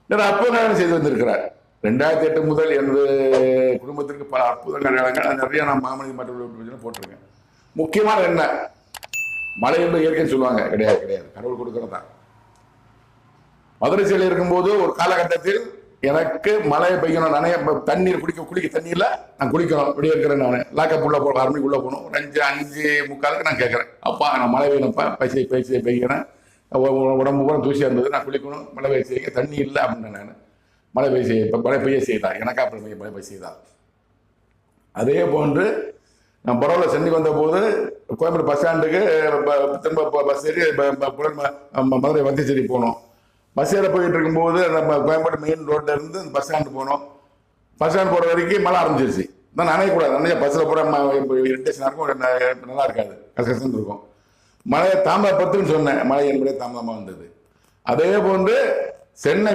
அற்புதங்கள் செய்து வந்திருக்கிறார். 2008 முதல் எனது குடும்பத்திற்கு பல அற்புத கல்யாணங்கள் நிறைய நான் மாமனி மற்றும் போட்டிருக்கேன். முக்கியமான என்ன, மழை என்று இயற்கைன்னு சொல்லுவாங்க, கிடையாது கிடையாது, கடவுள் கொடுக்கறதா. மதுரை சிலையில் இருக்கும்போது ஒரு காலகட்டத்தில் எனக்கு மழை பெய்யணும், நனைய தண்ணீர் குளிக்க தண்ணியில் நான் குளிக்கணும், இப்படியே இருக்கிறேன். நான் லாக்கப் உள்ள போகணும், அரணிக்குள்ளே போகணும். ஒரு 5:45 நான் கேட்குறேன், அப்பா நான் மழை வேணும்ப்பா, பைசை பெய்கிறேன், உடம்பு பூரா தூசியாக இருந்தது, நான் குளிக்கணும், மழை பெய்ய செய்ய தண்ணி இல்லை அப்படின்னு. நான் மழை பெய்ய செய்தார், எனக்கா மழை பெய்ய செய்தார். அதே போன்று நான் பரவாயில்ல சென்னைக்கு வந்த போது கோயம்பேடு பஸ் ஸ்டாண்டுக்கு திரும்ப பஸ் ஏறி மதுரை வந்திச்சேரி போனோம். பஸ் ஏற போயிட்டு இருக்கும்போது நம்ம கோயம்பேடு மெயின் ரோட்ல இருந்து பஸ் ஸ்டாண்டு போனோம். பஸ் ஸ்டாண்ட் போகிற வரைக்கும் மழை ஆரம்பிச்சிருச்சு. நான் நனையக்கூடாது, நனைய பஸ்ஸில் போட இரிட்டேஷனாக இருக்கும், நல்லா இருக்காது, கஷ்டம் இருக்கும். மழையை தாமதப்படுத்துன்னு சொன்னேன், மழை என்பதே தாமதமாக வந்தது. அதே போன்று சென்னை